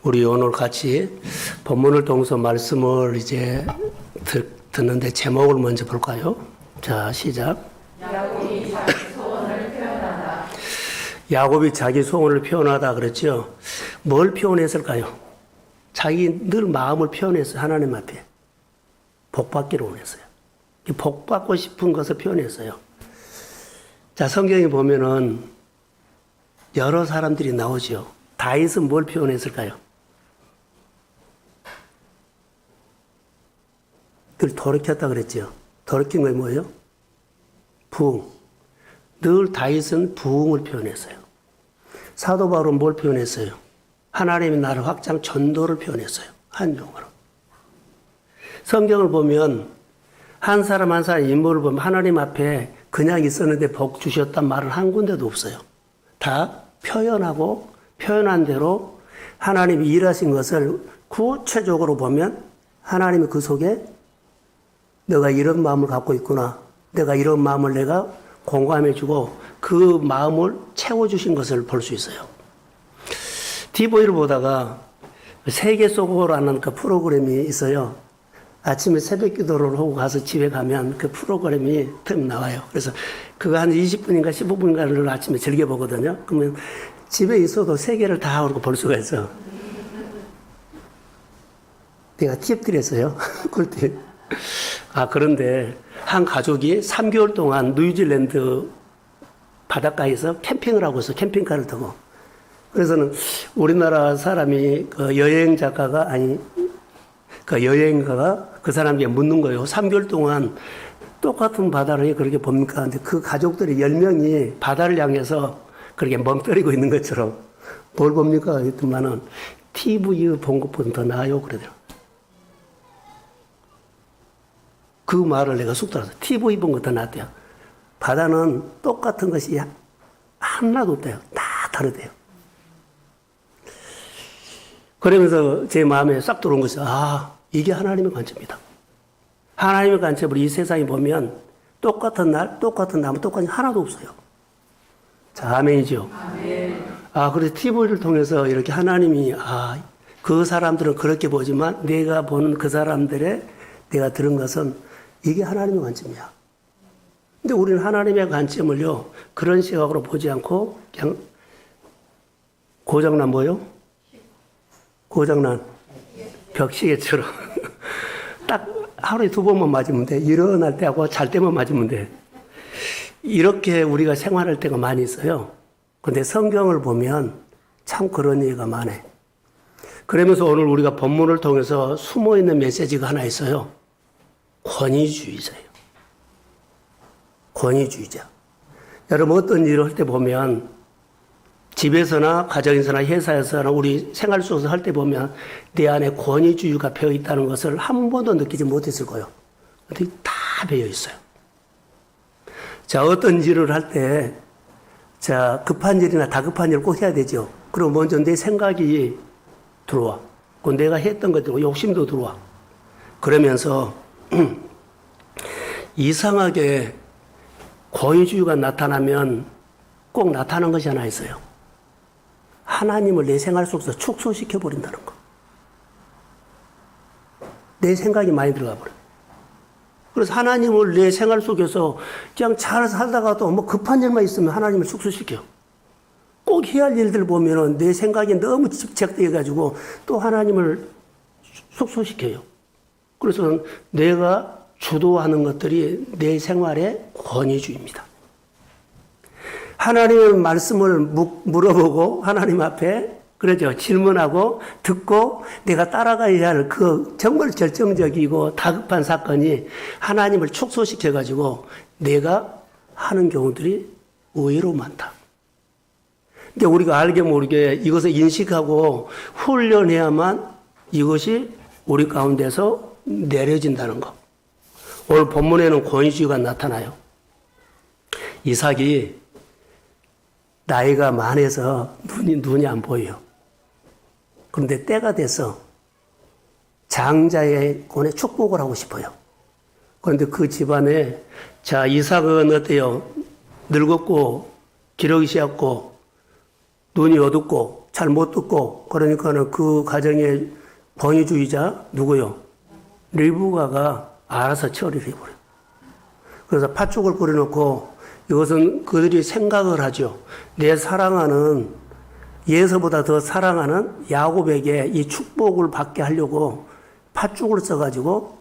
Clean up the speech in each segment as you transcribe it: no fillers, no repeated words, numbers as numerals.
우리 오늘 같이 본문을 통해서 말씀을 이제 듣는데 제목을 먼저 볼까요? 자, 시작. 야곱이 자기 소원을 표현하다. 야곱이 자기 소원을 표현하다 그랬죠. 뭘 표현했을까요? 자기 늘 마음을 표현했어요. 하나님 앞에. 복 받기를 원했어요. 복 받고 싶은 것을 표현했어요. 자, 성경에 보면은 여러 사람들이 나오죠. 다윗은 뭘 표현했을까요? 늘 돌이켰다 그랬죠. 돌이킨 게 뭐예요? 부흥. 늘 다윗은 부흥을 표현했어요. 사도 바울은 뭘 표현했어요? 하나님의 나라 확장 전도를 표현했어요. 한 용어로. 성경을 보면 한 사람 한 사람 인물을 보면 하나님 앞에 그냥 있었는데 복 주셨단 말은 한 군데도 없어요. 다 표현하고 표현한 대로 하나님이 일하신 것을 구체적으로 보면 하나님이 그 속에 너가 이런 마음을 갖고 있구나. 내가 이런 마음을 내가 공감해 주고 그 마음을 채워주신 것을 볼 수 있어요. TV를 보다가 세계 속으로라는 그 프로그램이 있어요. 아침에 새벽 기도를 하고 가서 집에 가면 그 프로그램이 틈 나와요. 그래서 그거 한 20분인가 15분인가를 아침에 즐겨보거든요. 그러면 집에 있어도 세계를 다 볼 수가 있어. 내가 팁 드렸어요. 꿀팁. 아, 그런데 한 가족이 3개월 동안 뉴질랜드 바닷가에서 캠핑을 하고 있어. 캠핑카를 타고. 그래서는 우리나라 사람이 그 여행 작가가 아니 그 여행가가 그 사람에게 묻는 거예요. 3개월 동안 똑같은 바다를 그렇게 봅니까? 근데 그 가족들이 10명이 바다를 향해서 그렇게 멍때리고 있는 것처럼 뭘 봅니까? 했더만은 TV 본 것보다 더 나아요. 그러더라고요. 그 말을 내가 쑥 들었어요. TV 본 것도 낫대요. 바다는 똑같은 것이 하나도 없대요. 다 다르대요. 그러면서 제 마음에 싹 들어온 것이, 아, 이게 하나님의 관점이다. 하나님의 관점으로 이 세상에 보면 똑같은 날, 똑같은 나무, 똑같은 하나도 없어요. 자, 아멘이죠. 아멘. 아, 그래서 TV를 통해서 이렇게 하나님이, 아, 그 사람들은 그렇게 보지만 내가 본 그 사람들의 내가 들은 것은 이게 하나님의 관점이야. 근데 우리는 하나님의 관점을요, 그런 시각으로 보지 않고 그냥 고장난 뭐요? 고장난 벽시계처럼 딱 하루에 2번만 맞으면 돼. 일어날 때하고 잘 때만 맞으면 돼. 이렇게 우리가 생활할 때가 많이 있어요. 그런데 성경을 보면 참 그런 얘기가 많아요. 그러면서 오늘 우리가 본문을 통해서 숨어있는 메시지가 하나 있어요. 권위주의자예요. 권위주의자. 여러분 어떤 일을 할 때 보면 집에서나 가정에서나 회사에서나 우리 생활 속에서 할 때 보면 내 안에 권위주의가 배어 있다는 것을 한 번도 느끼지 못했을 거예요. 근데 다 배어 있어요. 자, 어떤 일을 할 때, 자, 급한 일이나 다급한 일을 꼭 해야 되죠. 그럼 먼저 내 생각이 들어와. 그 내가 했던 것들, 욕심도 들어와. 그러면서 이상하게 권위주의가 나타나면 꼭 나타나는 것이 하나 있어요. 하나님을 내 생활 속에서 축소시켜 버린다는 거. 내 생각이 많이 들어가 버려. 그래서 하나님을 내 생활 속에서 그냥 잘 살다가도 뭐 급한 일만 있으면 하나님을 축소시켜. 꼭 해야 할 일들 보면은 내 생각이 너무 집착되어 가지고 또 하나님을 축소시켜요. 그래서 내가 주도하는 것들이 내 생활의 권위주의입니다. 하나님의 말씀을 물어보고 하나님 앞에 그러죠. 질문하고 듣고 내가 따라가야 할 그 정말 결정적이고 다급한 사건이 하나님을 축소시켜가지고 내가 하는 경우들이 의외로 많다. 근데 우리가 알게 모르게 이것을 인식하고 훈련해야만 이것이 우리 가운데서 내려진다는 것. 오늘 본문에는 권위주의가 나타나요. 이삭이 나이가 많아서 눈이 안 보여요. 그런데 때가 돼서 장자의 권에 축복을 하고 싶어요. 그런데 그 집안에, 자, 이삭은 어때요? 늙었고, 기력이 쇠었고, 눈이 어둡고, 잘 못 듣고 그러니까는 그 가정의 권위주의자 누구요? 리브가가 알아서 처리를 해버려요. 그래서 팥죽을 끓여놓고 이것은 그들이 생각을 하죠. 내 사랑하는 예서보다 더 사랑하는 야곱에게 이 축복을 받게 하려고 팥죽을 써가지고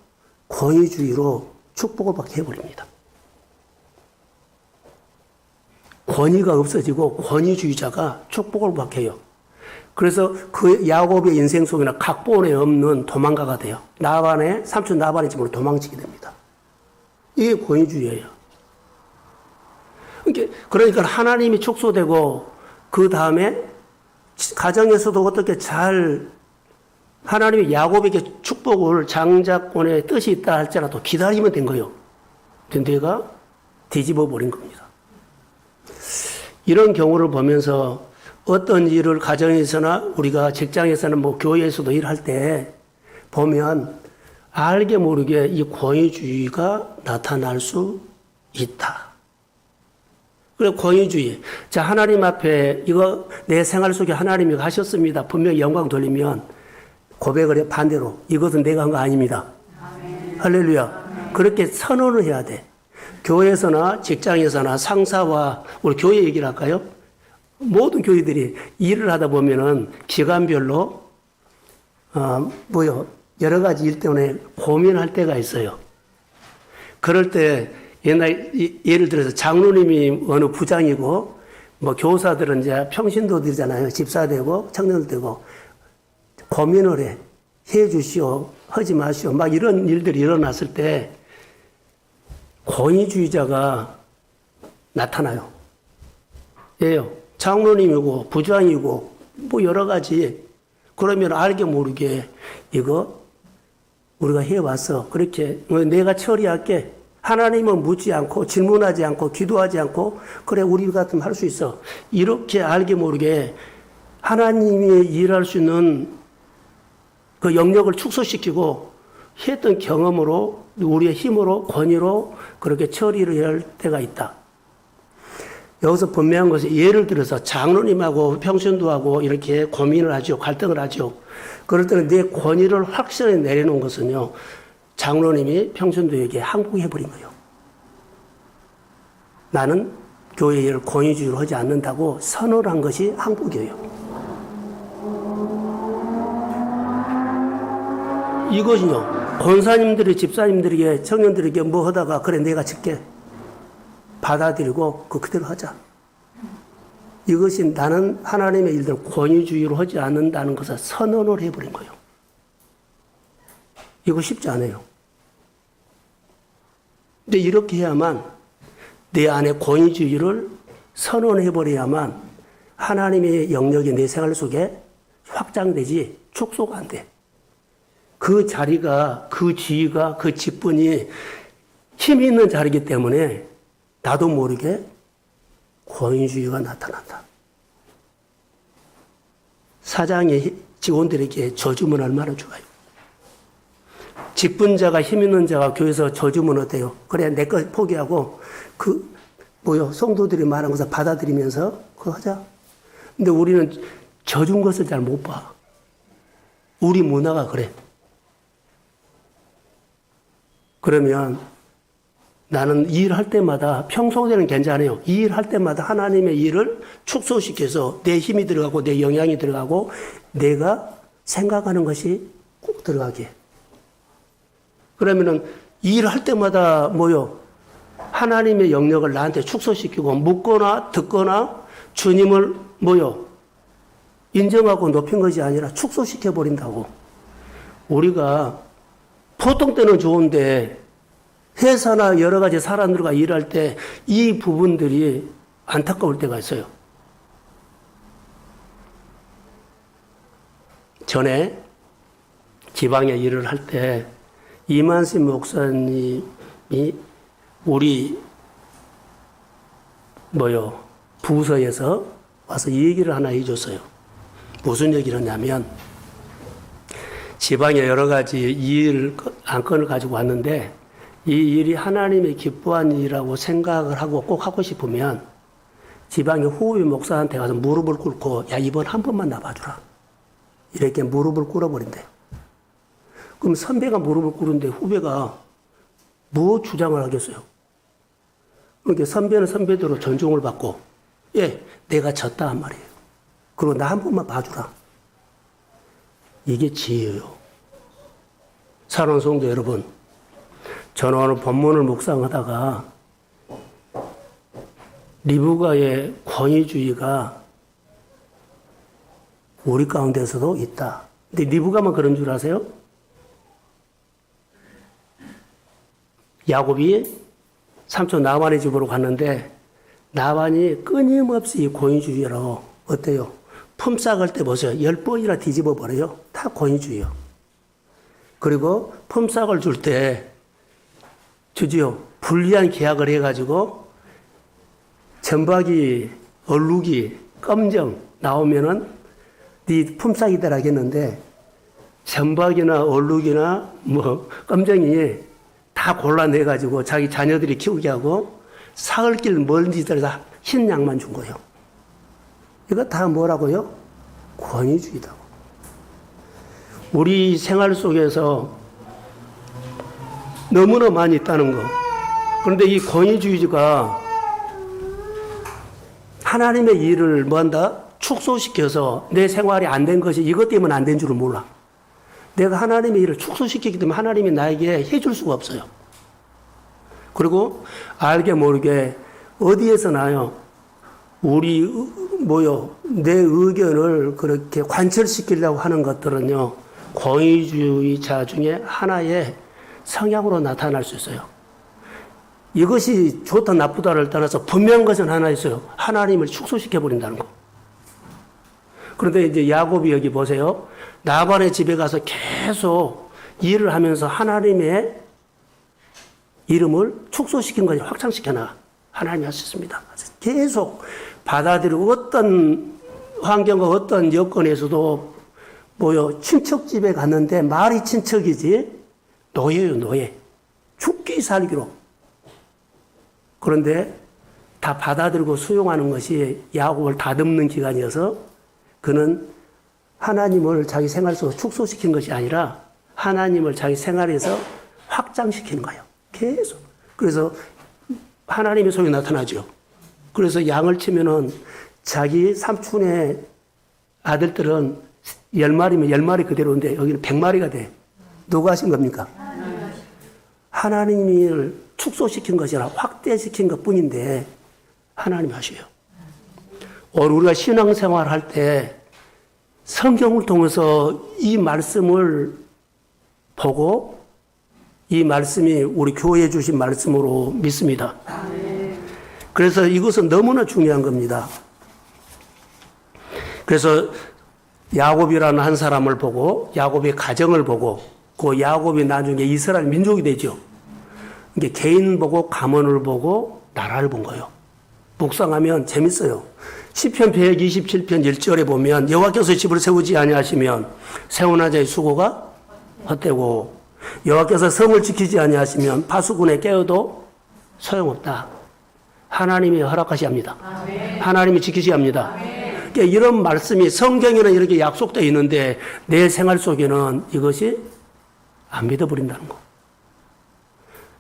권위주의로 축복을 받게 해버립니다. 권위가 없어지고 권위주의자가 축복을 받게 해요. 그래서 그 야곱의 인생 속에는 각본에 없는 도망가가 돼요. 나반의 삼촌 나반의 집으로 도망치게 됩니다. 이게 권위주의예요. 그러니까 하나님이 축소되고 그 다음에 가정에서도 어떻게 잘 하나님이 야곱에게 축복을 장자권의 뜻이 있다 할지라도 기다리면 된 거예요. 근데 내가 뒤집어 버린 겁니다. 이런 경우를 보면서 어떤 일을 가정에서나 우리가 직장에서나 뭐 교회에서도 일할 때 보면 알게 모르게 이 권위주의가 나타날 수 있다. 그래, 권위주의. 자, 하나님 앞에 이거 내 생활 속에 하나님이 하셨습니다. 분명히 영광 돌리면 고백을 해, 반대로. 이것은 내가 한 거 아닙니다. 아멘. 할렐루야. 아멘. 그렇게 선언을 해야 돼. 교회에서나 직장에서나 상사와 우리 교회 얘기를 할까요? 모든 교회들이 일을 하다 보면은 기간별로, 여러 가지 일 때문에 고민할 때가 있어요. 그럴 때 옛날 예를 들어서 장로님이 어느 부장이고 뭐 교사들은 이제 평신도들이잖아요. 집사 되고 청년들 되고 고민을 해 주시오, 하지 마시오. 막 이런 일들이 일어났을 때 권위주의자가 나타나요. 예요. 장로님이고 부장이고 뭐 여러 가지. 그러면 알게 모르게 이거 우리가 해왔어. 그렇게 내가 처리할게. 하나님은 묻지 않고 질문하지 않고 기도하지 않고 그래 우리 같으면 할 수 있어. 이렇게 알게 모르게 하나님이 일할 수 있는 그 영역을 축소시키고 했던 경험으로 우리의 힘으로 권위로 그렇게 처리를 할 때가 있다. 여기서 분명한 것은 예를 들어서 장로님하고 평신도하고 이렇게 고민을 하죠. 갈등을 하죠. 그럴 때는 내 권위를 확실하게 내려놓은 것은요. 장로님이 평신도에게 항복해버린 거예요. 나는 교회 일을 권위주의로 하지 않는다고 선언을 한 것이 항복이에요. 이것은요. 권사님들이 집사님들에게 청년들에게 뭐 하다가 그래 내가 짓게 받아들이고 그대로 하자. 이것이 나는 하나님의 일들을 권위주의로 하지 않는다는 것을 선언을 해버린 거예요. 이거 쉽지 않아요. 근데 이렇게 해야만 내 안에 권위주의를 선언해버려야만 하나님의 영역이 내 생활 속에 확장되지 축소가 안 돼. 그 자리가, 그 지위가, 그 직분이 힘이 있는 자리이기 때문에 나도 모르게 권위주의가 나타난다. 사장이 직원들에게 저주면 얼마나 좋아요. 직분자가 힘 있는 자가 교회에서 저주면 어때요? 그래 내 거 포기하고 성도들이 말한 것을 받아들이면서 그거 하자. 근데 우리는 저준 것을 잘 못 봐. 우리 문화가 그래. 그러면 나는 이 일할 때마다 평소에는 괜찮아요. 이 일할 때마다 하나님의 일을 축소시켜서 내 힘이 들어가고 내 영향이 들어가고 내가 생각하는 것이 꼭 들어가게. 그러면은 이 일을 할 때마다 하나님의 영역을 나한테 축소시키고 묻거나 듣거나 주님을 인정하고 높인 것이 아니라 축소시켜 버린다고. 우리가 보통 때는 좋은데 회사나 여러 가지 사람들과 일할 때 이 부분들이 안타까울 때가 있어요. 전에 지방에 일을 할 때 이만심 목사님이 우리 부서에서 와서 이 얘기를 하나 해줬어요. 무슨 얘기를 하냐면 지방에 여러 가지 안건을 가지고 왔는데 이 일이 하나님의 기뻐한 일이라고 생각을 하고 꼭 하고 싶으면 지방의 후배 목사한테 가서 무릎을 꿇고 야 이번 한 번만 나봐주라. 이렇게 무릎을 꿇어버린대. 그럼 선배가 무릎을 꿇는데 후배가 뭐 주장을 하겠어요? 그러니까 선배는 선배대로 존중을 받고 예 내가 졌다 한 말이에요. 그리고 나 한 번만 봐주라. 이게 지혜예요. 사랑하는 성도 여러분, 저는 오늘 본문을 묵상하다가 리브가의 권위주의가 우리 가운데서도 있다. 근데 리브가만 그런 줄 아세요? 야곱이 삼촌 나반의 집으로 갔는데 나반이 끊임없이 권위주의라고 어때요? 품 싹을 때 보세요. 10번이나 뒤집어 버려요. 다 권위주의요. 그리고 품 싹을 줄 때 주지요. 불리한 계약을 해가지고 전박이, 얼룩이, 껌정 나오면은 네 품삯이더라 하겠는데 전박이나 얼룩이나 뭐 껌정이 다 골라내가지고 자기 자녀들이 키우게 하고 사흘길 멀리 들어서 흰 양만 준 거예요. 이거 다 뭐라고요? 권위주의다. 우리 생활 속에서 너무나 많이 있다는 거. 그런데 이 권위주의가 하나님의 일을 뭐한다? 축소시켜서 내 생활이 안 된 것이 이것 때문에 안 된 줄을 몰라. 내가 하나님의 일을 축소시키기 때문에 하나님이 나에게 해줄 수가 없어요. 그리고 알게 모르게 어디에서 나요? 내 의견을 그렇게 관철시키려고 하는 것들은요, 권위주의자 중에 하나의 성향으로 나타날 수 있어요. 이것이 좋다 나쁘다를 떠나서 분명한 것은 하나 있어요. 하나님을 축소시켜버린다는 거. 그런데 이제 야곱이 여기 보세요. 나반의 집에 가서 계속 일을 하면서 하나님의 이름을 축소시킨 거지 확장시켜놔. 하나님이 하셨습니다. 계속 받아들이고 어떤 환경과 어떤 여건에서도 친척집에 갔는데 말이 친척이지 노예요, 노예. 죽기 살기로. 그런데 다 받아들이고 수용하는 것이 야곱을 다듬는 기간이어서 그는 하나님을 자기 생활 속에서 축소시킨 것이 아니라 하나님을 자기 생활에서 확장시키는 거예요. 계속. 그래서 하나님의 소리 나타나죠. 그래서 양을 치면은 자기 삼촌의 아들들은 10마리면 10마리 그대로인데 여기는 100마리가 돼. 누가 하신 겁니까? 하나님을 축소시킨 것이 아니라 확대시킨 것 뿐인데 하나님이 하셔요. 오늘 우리가 신앙생활 할 때 성경을 통해서 이 말씀을 보고 이 말씀이 우리 교회에 주신 말씀으로 믿습니다. 그래서 이것은 너무나 중요한 겁니다. 그래서 야곱이라는 한 사람을 보고 야곱의 가정을 보고 그 야곱이 나중에 이스라엘 민족이 되죠. 이게 개인 보고 가문을 보고 나라를 본 거예요. 묵상하면 재밌어요. 시편 127편 1절에 보면 여호와께서 집을 세우지 아니하시면 세우나 자의 수고가 헛되고 여호와께서 성을 지키지 아니하시면 파수꾼에 깨어도 소용없다. 하나님이 허락하셔야 합니다. 하나님이 지키셔야 합니다. 그러니까 이런 말씀이 성경에는 이렇게 약속되어 있는데 내 생활 속에는 이것이 안 믿어버린다는 거.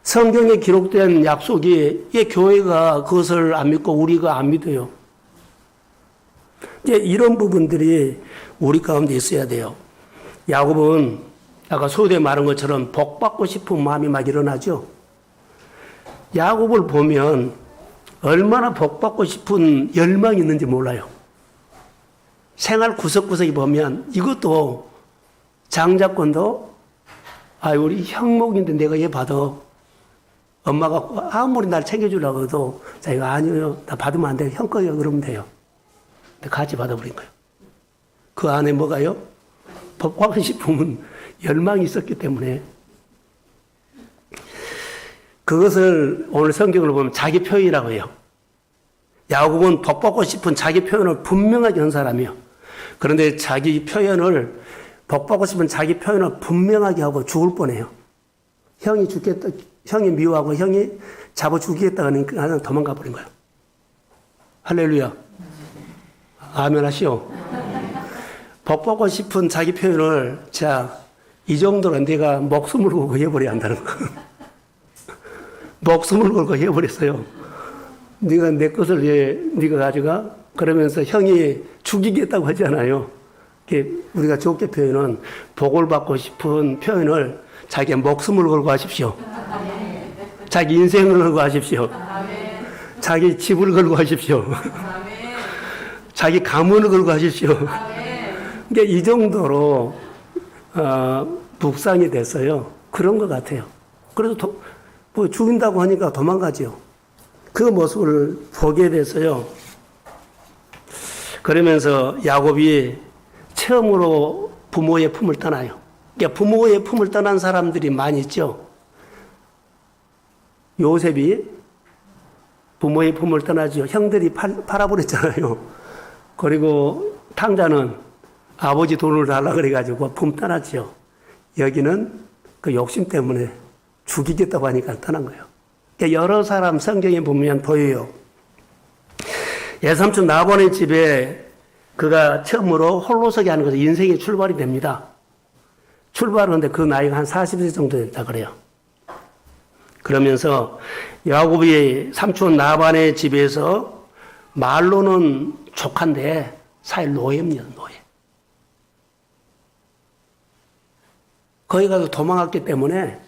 성경에 기록된 약속이 이 교회가 그것을 안 믿고 우리가 안 믿어요. 이제 이런 부분들이 우리 가운데 있어야 돼요. 야곱은 아까 소유에 말한 것처럼 복받고 싶은 마음이 막 일어나죠. 야곱을 보면 얼마나 복받고 싶은 열망이 있는지 몰라요. 생활 구석구석에 보면 이것도 장자권도 우리 형목인데 내가 얘 받아. 엄마가 아무리 날 챙겨주려고 해도 자기가 아니요. 나 받으면 안 돼요. 형 거예요. 그러면 돼요. 근데 같이 받아버린 거예요. 그 안에 뭐가요? 복받고 싶으면 열망이 있었기 때문에 그것을 오늘 성경을 보면 자기 표현이라고 해요. 야곱은 복받고 싶은 자기 표현을 분명하게 한 사람이에요. 그런데 자기 표현을 복받고 싶은 자기 표현을 분명하게 하고 죽을 뻔해요. 형이 죽겠다, 형이 미워하고 형이 잡아 죽이겠다 하니까 도망가 버린 거예요. 할렐루야. 아멘 하시오. 복 받고 싶은 자기 표현을 자, 이 정도는 네가 목숨을 걸고 해버려야 한다는 거. 목숨을 걸고 해버렸어요. 네가 내 것을 왜 네가 가져가? 그러면서 형이 죽이겠다고 하잖아요. 우리가 좋게 표현은 복을 받고 싶은 표현을 자기 목숨을 걸고 하십시오. 자기 인생을 걸고 하십시오. 자기 집을 걸고 하십시오. 자기 가문을 걸고 하십시오. 그러니까 이 정도로 묵상이 됐어요. 그런 것 같아요. 그래서 뭐 죽인다고 하니까 도망가죠. 그 모습을 보게 됐어요. 그러면서 야곱이 처음으로 부모의 품을 떠나요. 그러니까 부모의 품을 떠난 사람들이 많이 있죠. 요셉이 부모의 품을 떠나죠. 형들이 팔아버렸잖아요. 그리고 탕자는 아버지 돈을 달라 그래가지고 품 떠났죠. 여기는 그 욕심 때문에 죽이겠다고 하니까 떠난 거예요. 그러니까 여러 사람 성경에 보면 보여요. 예삼촌 나본의 집에 그가 처음으로 홀로서기 하는 것은 인생의 출발이 됩니다. 출발하는데 그 나이가 한 40세 정도 됐다 그래요. 그러면서 야곱이 삼촌 나반의 집에서 말로는 조카인데 사실 노예입니다. 노예. 거기 가서 도망갔기 때문에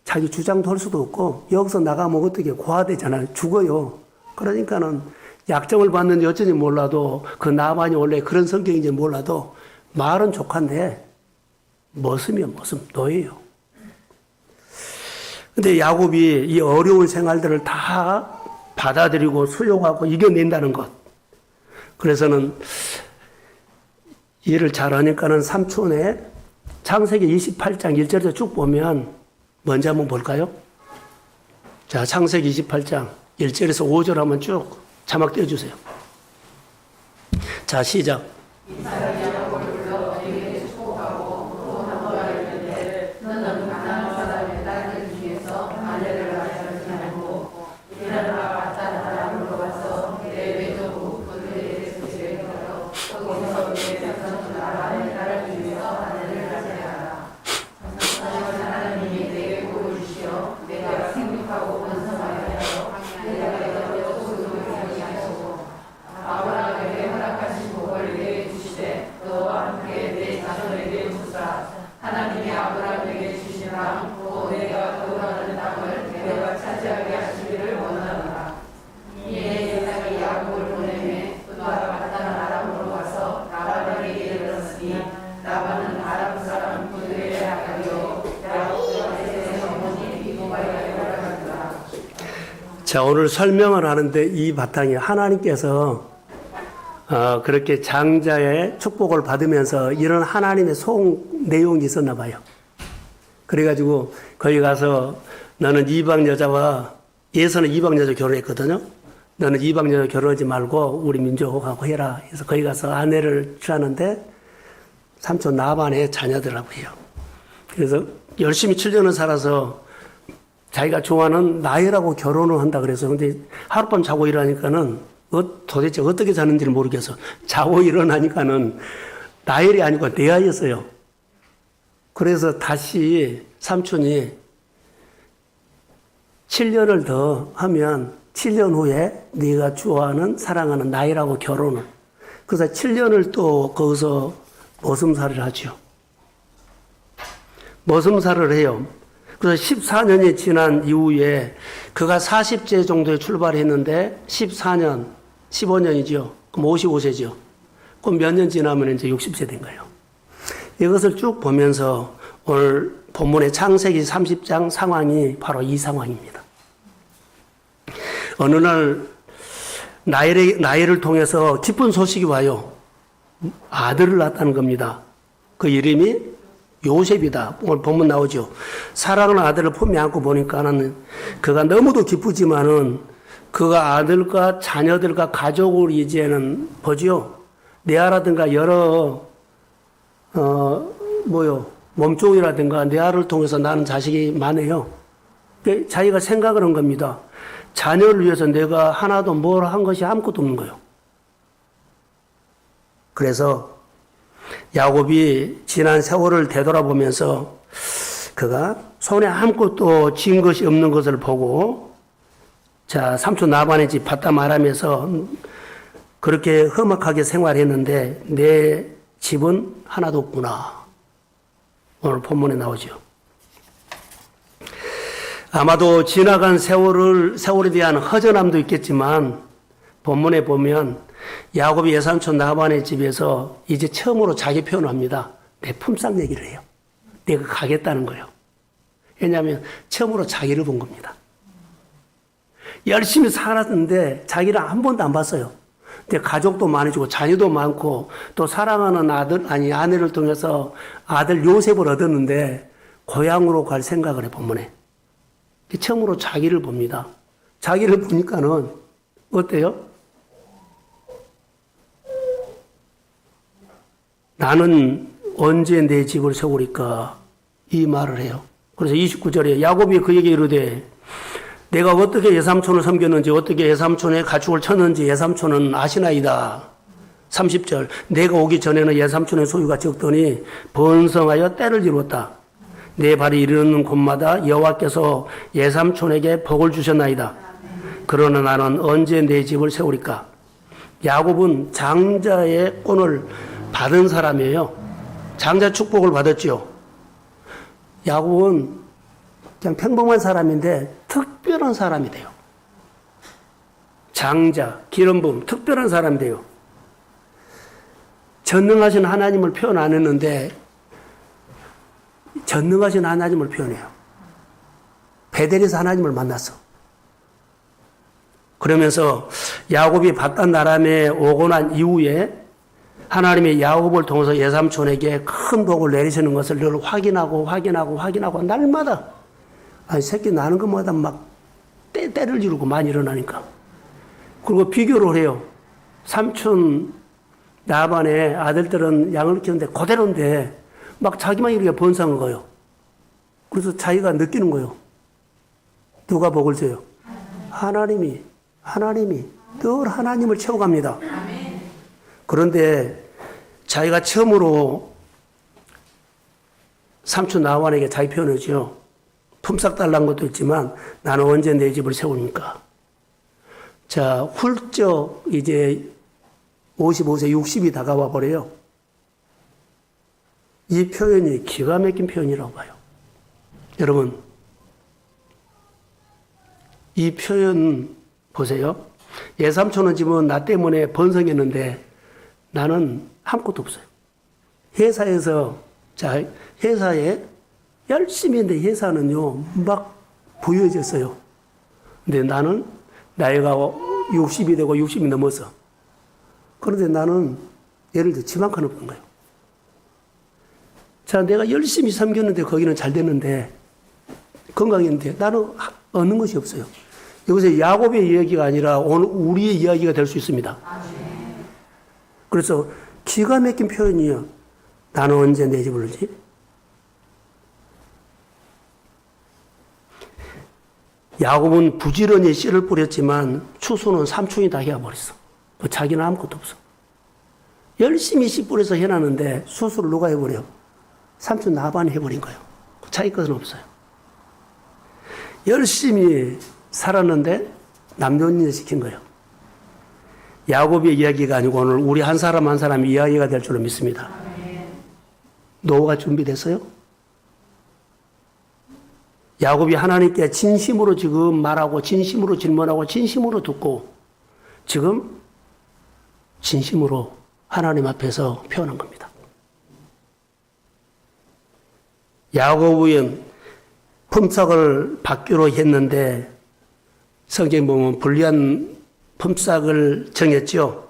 자기 주장도 할 수도 없고 여기서 나가면 어떻게 고아되잖아요. 죽어요. 그러니까는 약점을 받는지 어쩐지 몰라도 그 나반이 원래 그런 성격인지 몰라도 말은 조카인데 머슴이요. 머슴. 노예요. 근데 야곱이 이 어려운 생활들을 다 받아들이고 수용하고 이겨낸다는 것. 그래서는 일을 잘하니까는 삼촌의 창세기 28장 1절에서 쭉 보면 먼저 한번 볼까요? 자, 창세기 28장 1절에서 5절 한번 쭉 자막 띄워주세요. 자, 시작. 자, 오늘 설명을 하는데 이 바탕이 하나님께서 그렇게 장자의 축복을 받으면서 이런 하나님의 속 내용이 있었나 봐요. 그래가지고 거기 가서 너는 이방 여자와 예서는 이방 여자 결혼했거든요. 너는 이방 여자 결혼하지 말고 우리 민족하고 해라. 그래서 거기 가서 아내를 취하는데 삼촌 나반의 자녀들하고 해요. 그래서 열심히 7년을 살아서 자기가 좋아하는 나엘하고 결혼을 한다 그래서 근데 하룻밤 자고 일어나니까는 도대체 어떻게 자는지를 모르겠어. 자고 일어나니까는 나엘이 아니고 레아였어요. 그래서 다시 삼촌이 7년을 더 하면 7년 후에 네가 좋아하는 사랑하는 나엘하고 결혼을. 그래서 7년을 또 거기서 머슴살을 하죠. 머슴살을 해요. 그래서 14년이 지난 이후에 그가 40세 정도에 출발했는데 14년, 15년이죠. 그럼 55세죠. 그럼 몇 년 지나면 이제 60세 된 거예요. 이것을 쭉 보면서 오늘 본문의 창세기 30장 상황이 바로 이 상황입니다. 어느 날 나엘을 통해서 기쁜 소식이 와요. 아들을 낳았다는 겁니다. 그 이름이 요셉이다. 오늘 본문 나오죠. 사랑하는 아들을 품에 안고 보니까는 그가 너무도 기쁘지만은 그가 아들과 자녀들과 가족을 이제는 보죠. 레아라든가 여러 몸종이라든가 레아를 통해서 나는 자식이 많아요. 자기가 생각을 한 겁니다. 자녀를 위해서 내가 하나도 뭘 한 것이 아무것도 없는 거예요. 그래서 야곱이 지난 세월을 되돌아보면서 그가 손에 아무것도 쥔 것이 없는 것을 보고 자, 삼촌 라반의 집 바담 아람에서 그렇게 험악하게 생활했는데 내 집은 하나도 없구나. 오늘 본문에 나오죠. 아마도 지나간 세월에 대한 허전함도 있겠지만 본문에 보면 야곱이 외삼촌 라반의 집에서 이제 처음으로 자기 표현을 합니다. 내 품삯 얘기를 해요. 내가 가겠다는 거예요. 왜냐하면 처음으로 자기를 본 겁니다. 열심히 살았는데 자기를 한 번도 안 봤어요. 근데 가족도 많아지고 자녀도 많고 또 사랑하는 아내를 통해서 아들 요셉을 얻었는데 고향으로 갈 생각을 해 본문에. 처음으로 자기를 봅니다. 자기를 보니까는 어때요? 나는 언제 내 집을 세우리까 이 말을 해요. 그래서 29절에 야곱이 그에게 이르되 내가 어떻게 외삼촌을 섬겼는지 어떻게 외삼촌의 가축을 쳤는지 외삼촌은 아시나이다. 30절 내가 오기 전에는 외삼촌의 소유가 적더니 번성하여 때를 이루었다. 내 발이 이르는 곳마다 여호와께서 외삼촌에게 복을 주셨나이다. 그러나 나는 언제 내 집을 세우리까? 야곱은 장자의 권을 받은 사람이에요. 장자 축복을 받았죠. 야곱은 그냥 평범한 사람인데 특별한 사람이 돼요. 장자, 기름부음, 특별한 사람이 돼요. 전능하신 하나님을 표현 안 했는데 전능하신 하나님을 표현해요. 베델에서 하나님을 만났어. 그러면서 야곱이 바단 아람에 오고 난 이후에 하나님의 야곱을 통해서 외삼촌에게 큰 복을 내리시는 것을 늘 확인하고 날마다 아니 새끼 나는 것마다 막 때를 지르고 많이 일어나니까. 그리고 비교를 해요. 삼촌 라반의 아들들은 양을 키우는데 그대로인데 막 자기만 이렇게 번성한 거예요. 그래서 자기가 느끼는 거예요. 누가 복을 줘요? 하나님이 늘 하나님을 채워갑니다. 그런데 자기가 처음으로 삼촌 라반에게 자기 표현하죠. 품삯 달라는 것도 있지만 나는 언제 내 집을 세웁니까? 자, 훌쩍 이제 55세, 60이 다가와 버려요. 이 표현이 기가 막힌 표현이라고 봐요. 여러분, 이 표현 보세요. 외삼촌은 지금 나 때문에 번성했는데 나는 아무것도 없어요. 회사에서, 자, 회사에 열심히 했는데 회사는요, 막 부유해졌어요. 근데 나는 나이가 60이 되고 60이 넘었어. 그런데 나는 예를 들어 지만큼 없는 거예요. 자, 내가 열심히 섬겼는데 거기는 잘 됐는데 건강했는데 나는 얻는 것이 없어요. 여기서 야곱의 이야기가 아니라 오늘 우리의 이야기가 될 수 있습니다. 그래서 기가 막힌 표현이에요. 나는 언제 내 집을 오지? 야곱은 부지런히 씨를 뿌렸지만 추수는 삼촌이 다 해버렸어. 자기는 아무것도 없어. 열심히 씨 뿌려서 해놨는데 수술을 누가 해버려? 삼촌 라반이 해버린 거예요. 자기 것은 없어요. 열심히 살았는데 남존일 시킨 거예요. 야곱의 이야기가 아니고 오늘 우리 한 사람 한 사람의 이야기가 될 줄로 믿습니다. 노후가 준비됐어요? 야곱이 하나님께 진심으로 지금 말하고 진심으로 질문하고 진심으로 듣고 지금 진심으로 하나님 앞에서 표현한 겁니다. 야곱은 품삯을 받기로 했는데 성경 보면 불리한 품삯을 정했죠.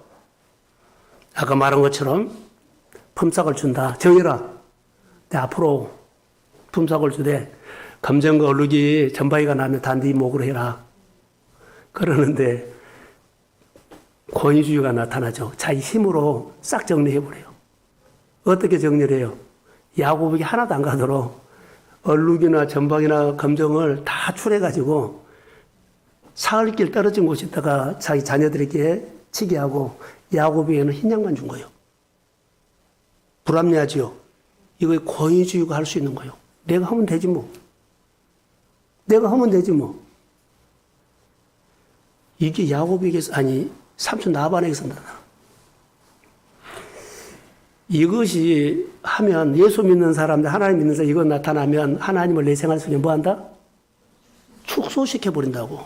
아까 말한 것처럼 품삯을 준다. 정해라. 내 앞으로 품삯을 주되 검정과 얼룩이 전바위가 나면 다 네 목으로 해라. 그러는데 권위주의가 나타나죠. 자기 힘으로 싹 정리해버려요. 어떻게 정리를 해요? 야곱에게 하나도 안 가도록 얼룩이나 점박이나 검정을 다 출해가지고 사흘길 떨어진 곳에 있다가 자기 자녀들에게 치게 하고 야곱에게는 흰 양만 준 거예요. 불합리하지요. 이거 권위주의가 할 수 있는 거예요. 내가 하면 되지 뭐. 내가 하면 되지 뭐. 이게 야곱에게서 아니 삼촌 라반에게서 나타나. 이것이 하면 예수 믿는 사람들, 하나님 믿는 사람 이거 나타나면 하나님을 내 생활 속에 뭐 한다? 축소시켜 버린다고.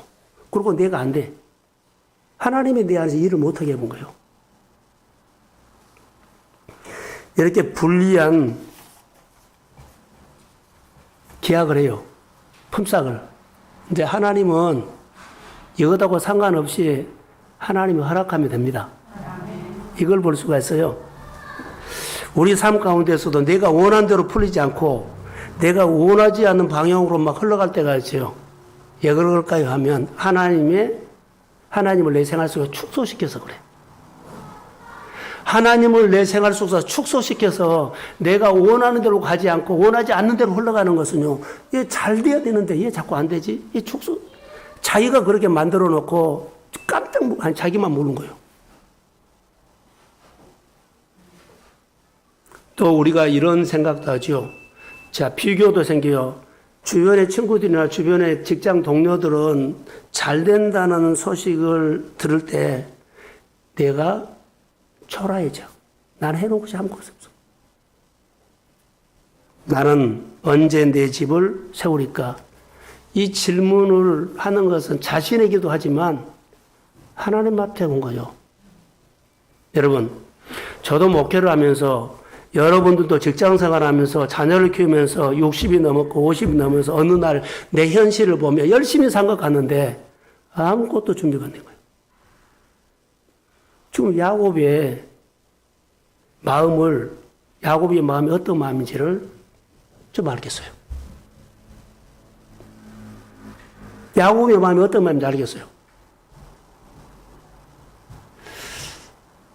그리고 내가 안 돼. 하나님이 내 안에서 일을 못하게 해본 거예요. 이렇게 불리한 계약을 해요. 품삯을. 이제 하나님은 이것하고 상관없이 하나님이 허락하면 됩니다. 이걸 볼 수가 있어요. 우리 삶 가운데서도 내가 원하는 대로 풀리지 않고 내가 원하지 않는 방향으로 막 흘러갈 때가 있어요. 왜 그럴까요? 하면 하나님을 내 생활 속에 축소시켜서 그래. 하나님을 내 생활 속에서 축소시켜서 내가 원하는 대로 가지 않고 원하지 않는 대로 흘러가는 것은요. 얘 잘 돼야 되는데 얘 자꾸 안 되지? 이 축소 자기가 그렇게 만들어 놓고 아니 자기만 모르는 거예요. 또 우리가 이런 생각도 하죠. 자, 비교도 생겨요. 주변의 친구들이나 주변의 직장 동료들은 잘 된다는 소식을 들을 때 내가 초라해져. 나는 해놓고자 아무것도 없어. 나는 언제 내 집을 세우리까? 이 질문을 하는 것은 자신에게도 하지만 하나님 앞에 온 거예요. 여러분, 저도 목회를 하면서 여러분들도 직장 생활하면서 자녀를 키우면서 60이 넘었고 50이 넘어서 어느 날 내 현실을 보며 열심히 산 것 같는데 아무것도 준비가 안 된 거예요. 지금 야곱의 마음이 어떤 마음인지를 좀 알겠어요. 야곱의 마음이 어떤 마음인지 알겠어요.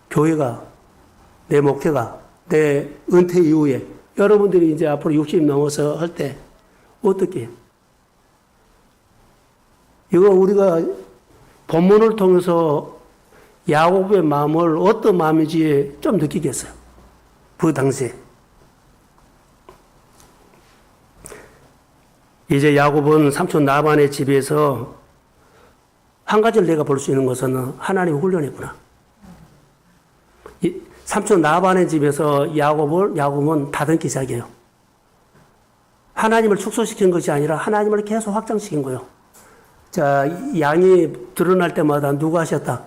교회가, 내 목회가, 내 은퇴 이후에 여러분들이 이제 앞으로 60 넘어서 할 때 어떻게 해요? 이거 우리가 본문을 통해서 야곱의 마음을 어떤 마음인지 좀 느끼겠어요. 그 당시에. 이제 야곱은 삼촌 라반의 집에서 한 가지를 내가 볼 수 있는 것은 하나님이 훈련했구나. 삼촌 라반의 집에서 야곱은 다듬기 시작해요. 하나님을 축소시킨 것이 아니라 하나님을 계속 확장시킨 거예요. 자, 양이 드러날 때마다 누가 하셨다?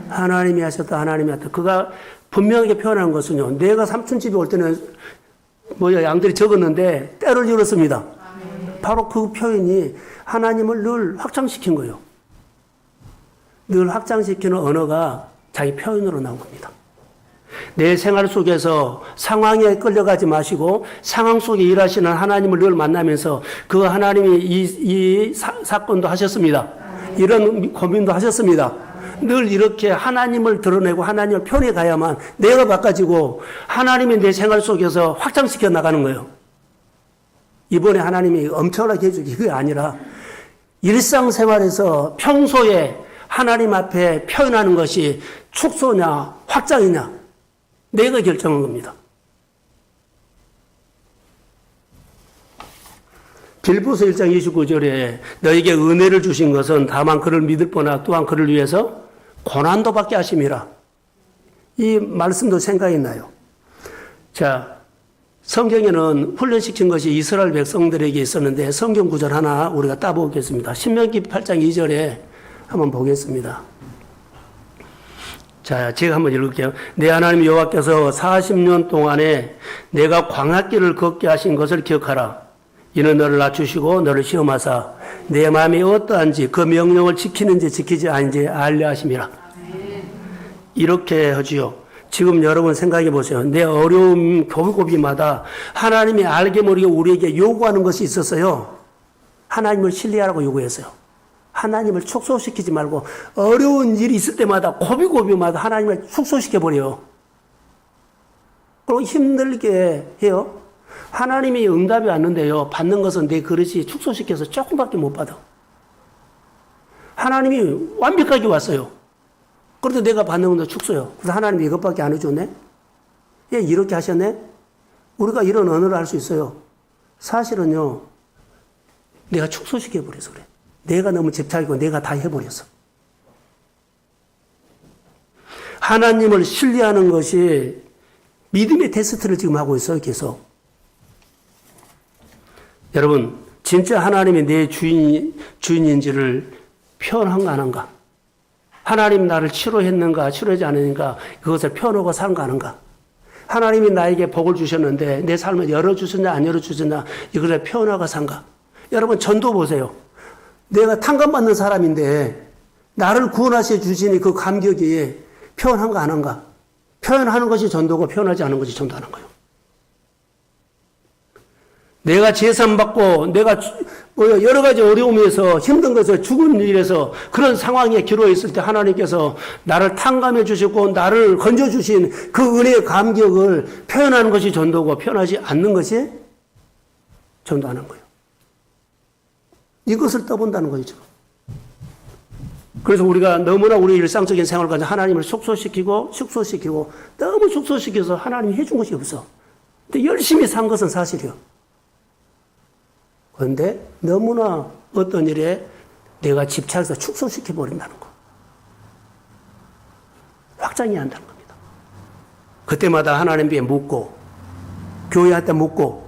하나님이 하셨다. 하나님이 하셨다. 그가 분명하게 표현한 것은요. 내가 삼촌 집에 올 때는 양들이 적었는데 때를 잃었습니다. 바로 그 표현이 하나님을 늘 확장시킨 거예요. 늘 확장시키는 언어가 자기 표현으로 나온 겁니다. 내 생활 속에서 상황에 끌려가지 마시고 상황 속에 일하시는 하나님을 늘 만나면서 그 하나님이 이 사건도 하셨습니다. 이런 고민도 하셨습니다. 늘 이렇게 하나님을 드러내고 하나님을 표현해 가야만 내가 바꿔지고 하나님이 내 생활 속에서 확장시켜 나가는 거예요. 이번에 하나님이 엄청나게 해주기 그게 아니라 일상생활에서 평소에 하나님 앞에 표현하는 것이 축소냐 확장이냐 내가 결정한 겁니다. 빌보서 1장 29절에 너에게 은혜를 주신 것은 다만 그를 믿을 뿐나 또한 그를 위해서 고난도 받게 하심이라. 이 말씀도 생각이 나요. 자, 성경에는 훈련시킨 것이 이스라엘 백성들에게 있었는데 성경 구절 하나 우리가 따보겠습니다. 신명기 8장 2절에 한번 보겠습니다. 자, 제가 한번 읽을게요. 내 하나님 여호와께서 40년 동안에 내가 광야길을 걷게 하신 것을 기억하라. 이는 너를 낮추시고 너를 시험하사 내 마음이 어떠한지 그 명령을 지키는지 지키지 않은지 알려 하심이라. 이렇게 하지요. 지금 여러분 생각해 보세요. 내 어려움 고비고비마다 하나님이 알게 모르게 우리에게 요구하는 것이 있었어요. 하나님을 신뢰하라고 요구했어요. 하나님을 축소시키지 말고 어려운 일이 있을 때마다 고비고비마다 하나님을 축소시켜버려요. 그리고 힘들게 해요. 하나님이 응답이 왔는데요. 받는 것은 내 그릇이 축소시켜서 조금밖에 못 받아. 하나님이 완벽하게 왔어요. 그래도 내가 받는 건도 축소요. 그래서 하나님이 이것밖에 안 해줬네? 예, 이렇게 하셨네? 우리가 이런 언어를 할 수 있어요. 사실은요, 내가 축소시켜버려서 그래. 내가 너무 집착이고 내가 다 해버렸어. 하나님을 신뢰하는 것이 믿음의 테스트를 지금 하고 있어요, 계속. 여러분, 진짜 하나님이 내 주인인지를 표현한가 안 한가? 하나님 나를 치료했는가, 치료하지 않으니까 그것을 표현하고 사는가 안 한가? 하나님이 나에게 복을 주셨는데 내 삶을 열어주셨냐, 안 열어주셨냐, 이것을 표현하고 산가? 여러분, 전도 보세요. 내가 탕감받는 사람인데 나를 구원하셔 주시니 그 감격이 표현한가 안 한가? 표현하는 것이 전도고 표현하지 않은 것이 전도하는 거예요. 내가 재산받고 내가 여러 가지 어려움에서 힘든 것을 죽은 일에서 그런 상황에 기로에 있을 때 하나님께서 나를 탕감해 주셨고 나를 건져 주신 그 은혜의 감격을 표현하는 것이 전도고 표현하지 않는 것이 전도하는 거예요. 이것을 떠본다는 거예요, 지금. 그래서 우리가 너무나 우리 일상적인 생활을 가지고 하나님을 숙소시키고 너무 숙소시켜서 하나님이 해준 것이 없어. 근데 열심히 산 것은 사실이요. 그런데 너무나 어떤 일에 내가 집착해서 축소시켜버린다는 거. 확장이 안 되는 겁니다. 그때마다 하나님께 묻고, 교회할 때 묻고,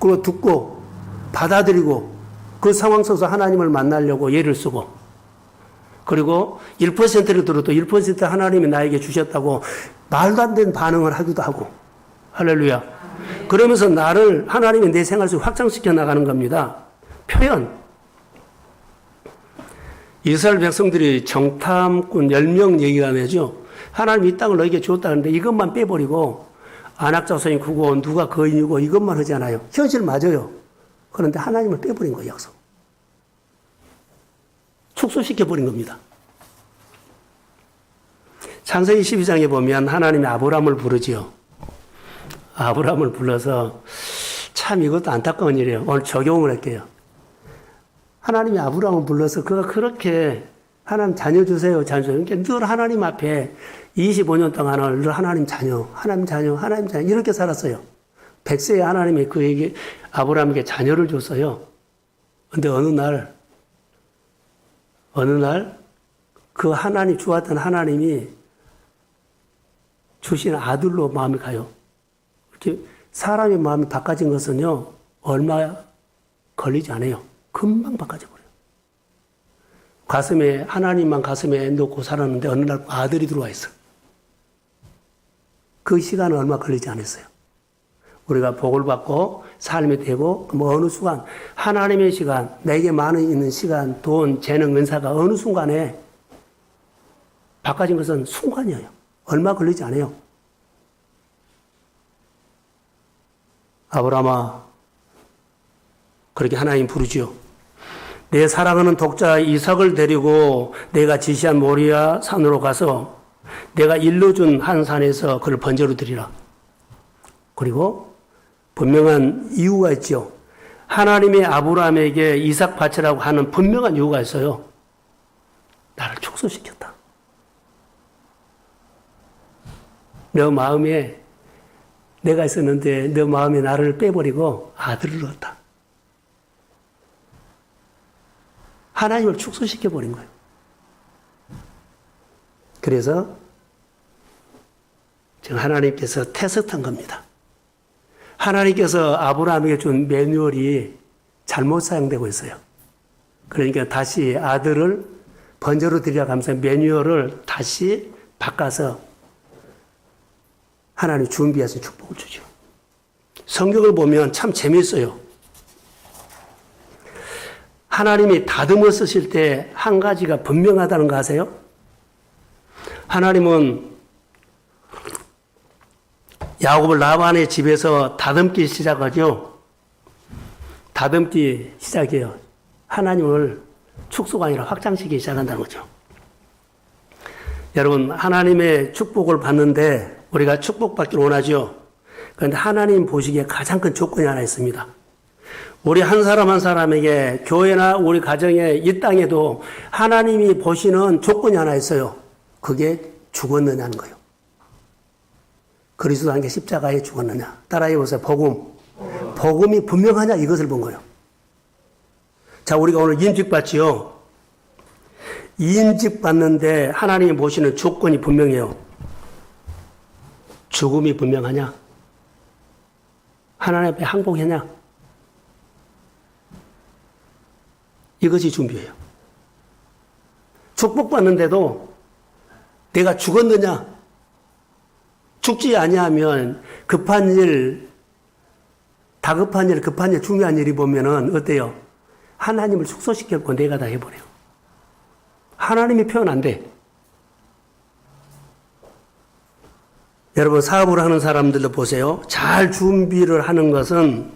그리고 듣고, 받아들이고, 그 상황 속에서 하나님을 만나려고 예를 쓰고, 그리고 1%를 들어도 1% 하나님이 나에게 주셨다고 말도 안 되는 반응을 하기도 하고, 할렐루야. 그러면서 나를 하나님이 내 생활 속에 확장시켜 나가는 겁니다. 표현. 이스라엘 백성들이 정탐꾼 10명 얘기가 나죠. 하나님 이 땅을 너에게 주었다는데 이것만 빼버리고 안악자손이 구고 누가 거인이고 이것만 하잖아요. 현실 맞아요. 그런데 하나님을 빼버린 거예요, 약속. 축소시켜버린 겁니다. 창세기 12장에 보면 하나님이 아브라함을 부르지요. 아브라함을 불러서 참 이것도 안타까운 일이에요. 오늘 적용을 할게요. 하나님이 아브라함을 불러서 그가 그렇게 하나님 자녀 주세요, 자녀 주세요. 그러니까 늘 하나님 앞에 25년 동안을 늘 하나님 자녀 이렇게 살았어요. 100세에 하나님이 그에게 아브라함에게 자녀를 줬어요. 근데 어느 날 그 하나님 주었던 하나님이 주신 아들로 마음이 가요. 이렇게 사람의 마음이 바꿔진 것은요, 얼마 걸리지 않아요. 금방 바꿔져버려요. 하나님만 가슴에 놓고 살았는데 어느 날 아들이 들어와 있어요. 그 시간은 얼마 걸리지 않았어요. 우리가 복을 받고 삶이 되고 어느 순간 하나님의 시간, 내게 많이 있는 시간, 돈, 재능, 은사가 어느 순간에 바꿔진 것은 순간이에요. 얼마 걸리지 않아요. 아브라함아, 그렇게 하나님 부르지요. 내 사랑하는 독자 이삭을 데리고 내가 지시한 모리아 산으로 가서 내가 일러준 한 산에서 그를 번제로 드리라. 그리고 분명한 이유가 있죠. 하나님이 아브라함에게 이삭 바치라고 하는 분명한 이유가 있어요. 나를 축소시켰다. 너 마음에 내가 있었는데 너 마음에 나를 빼버리고 아들을 넣었다. 하나님을 축소시켜버린 거예요. 그래서 지금 하나님께서 테스트한 겁니다. 하나님께서 아브라함에게 준 매뉴얼이 잘못 사용되고 있어요. 그러니까 다시 아들을 번제로 드리라고 하면서 매뉴얼을 다시 바꿔서 하나님 준비해서 축복을 주죠. 성경을 보면 참 재미있어요. 하나님이 다듬어 쓰실 때 한 가지가 분명하다는 거 아세요? 하나님은 야곱을 라반의 집에서 다듬기 시작하죠. 다듬기 시작해요. 하나님을 축소가 아니라 확장시키기 시작한다는 거죠. 여러분, 하나님의 축복을 받는데 우리가 축복받기를 원하죠. 그런데 하나님 보시기에 가장 큰 조건이 하나 있습니다. 우리 한 사람 한 사람에게 교회나 우리 가정에 이 땅에도 하나님이 보시는 조건이 하나 있어요. 그게 죽었느냐는 거예요. 그리스도 함께 십자가에 죽었느냐. 따라해 보세요. 복음. 복음이 분명하냐 이것을 본 거예요. 자, 우리가 오늘 임직 받지요. 임직 받는데 하나님이 보시는 조건이 분명해요. 죽음이 분명하냐? 하나님 앞에 항복하냐? 이것이 준비예요. 축복받는데도 내가 죽었느냐? 죽지 아니하면 급한 일, 다급한 일, 급한 일, 중요한 일이 보면은 어때요? 하나님을 축소시켰고 내가 다 해버려요. 하나님이 표현 안 돼. 여러분 사업을 하는 사람들도 보세요. 잘 준비를 하는 것은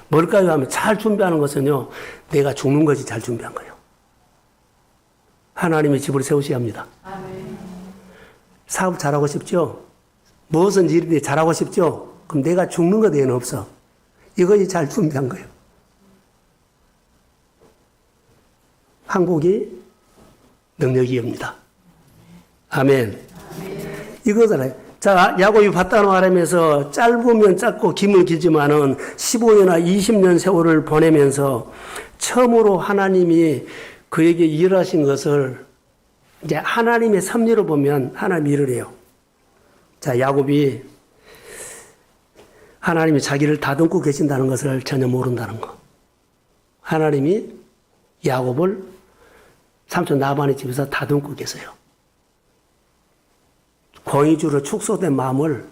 뭘까요? 하면 잘 준비하는 것은요. 내가 죽는 것이 잘 준비한 거예요. 하나님이 집을 세우셔야 합니다. 아멘. 사업 잘하고 싶죠? 무엇은 일이 잘하고 싶죠? 그럼 내가 죽는 것 외에는 없어. 이것이 잘 준비한 거예요. 항복이 능력이옵니다. 아멘. 이거잖아요. 자, 야곱이 바다노 아람에서 짧으면 짧고 길면 길지만은 15년이나 20년 세월을 보내면서 처음으로 하나님이 그에게 일하신 것을 이제 하나님의 섭리로 보면 하나님 일을 해요. 자, 야곱이 하나님이 자기를 다듬고 계신다는 것을 전혀 모른다는 거. 하나님이 야곱을 삼촌 라반의 집에서 다듬고 계세요. 공의주로 축소된 마음을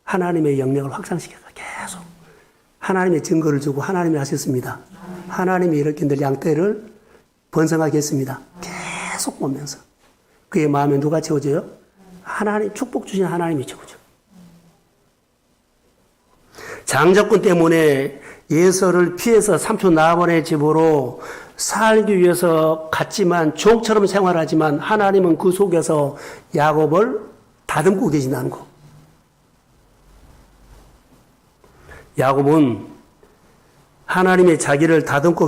하나님의 영역을 확장시켜서 계속 하나님의 증거를 주고 하나님이 하셨습니다. 하나님이 이렇게 늘 양떼를 번성하게 했습니다. 계속 보면서 그의 마음에 누가 채워져요? 하나님 축복 주신 하나님이 채워져. 장자권 때문에 예서를 피해서 삼촌 라반의 집으로 살기 위해서 갔지만 종처럼 생활하지만 하나님은 그 속에서 야곱을 다듬고 계신다는 거. 야곱은 하나님의 자기를 다듬고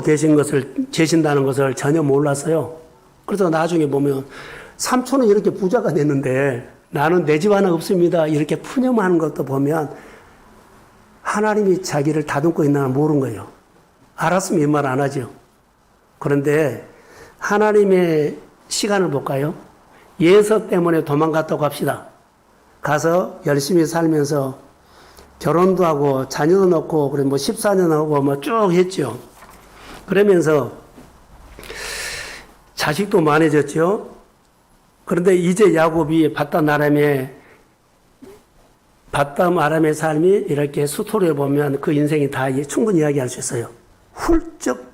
계신다는 것을 전혀 몰랐어요. 그래서 나중에 보면 삼촌은 이렇게 부자가 됐는데 나는 내 집 하나 없습니다. 이렇게 푸념하는 것도 보면 하나님이 자기를 다듬고 있나는 모르는 거예요. 알았으면 이 말 안 하죠. 그런데 하나님의 시간을 볼까요? 예서 때문에 도망갔다고 합시다. 가서 열심히 살면서 결혼도 하고 자녀도 낳고 그래 뭐 14년 하고 뭐 쭉 했죠. 그러면서 자식도 많아졌죠. 그런데 이제 야곱이 바담 아람의 삶이 이렇게 스토리에 보면 그 인생이 다 충분히 이야기할 수 있어요. 훌쩍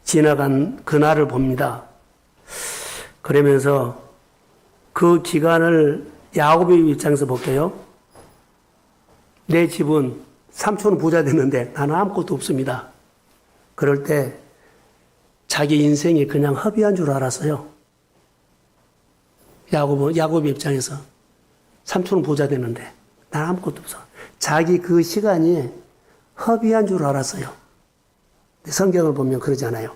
지나간 그날을 봅니다. 그러면서 그 기간을 야곱의 입장에서 볼게요. 내 집은 삼촌은 부자 됐는데 나는 아무것도 없습니다. 그럴 때 자기 인생이 그냥 허비한 줄 알았어요. 야곱의 입장에서 삼촌은 부자 됐는데 나는 아무것도 없어. 자기 그 시간이 허비한 줄 알았어요. 성경을 보면 그러잖아요.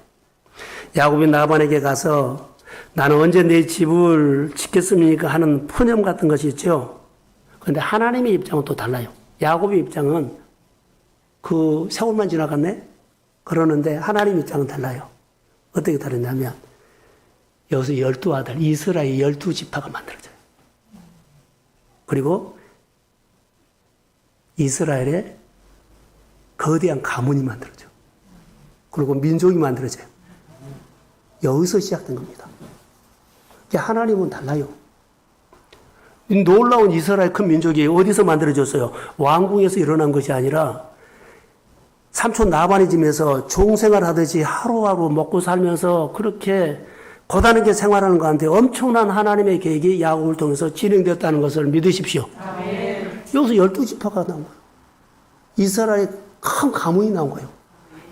야곱이 라반에게 가서 나는 언제 내 집을 짓겠습니까 하는 푸념 같은 것이 있죠. 그런데 하나님의 입장은 또 달라요. 야곱의 입장은 그 세월만 지나갔네? 그러는데 하나님의 입장은 달라요. 어떻게 다르냐면 여기서 12아들, 이스라엘 12지파가 만들어져요. 그리고 이스라엘의 거대한 가문이 만들어져요. 그리고 민족이 만들어져요. 여기서 시작된 겁니다. 하나님은 달라요. 이 놀라운 이스라엘 큰 민족이 어디서 만들어졌어요? 왕궁에서 일어난 것이 아니라 삼촌 라반의 집에서 종생활 하듯이 하루하루 먹고 살면서 그렇게 고단하게 생활하는 가운데 엄청난 하나님의 계획이 야곱을 통해서 진행되었다는 것을 믿으십시오. 아멘. 여기서 12지파가 나온 거예요. 이스라엘의 큰 가문이 나온 거예요.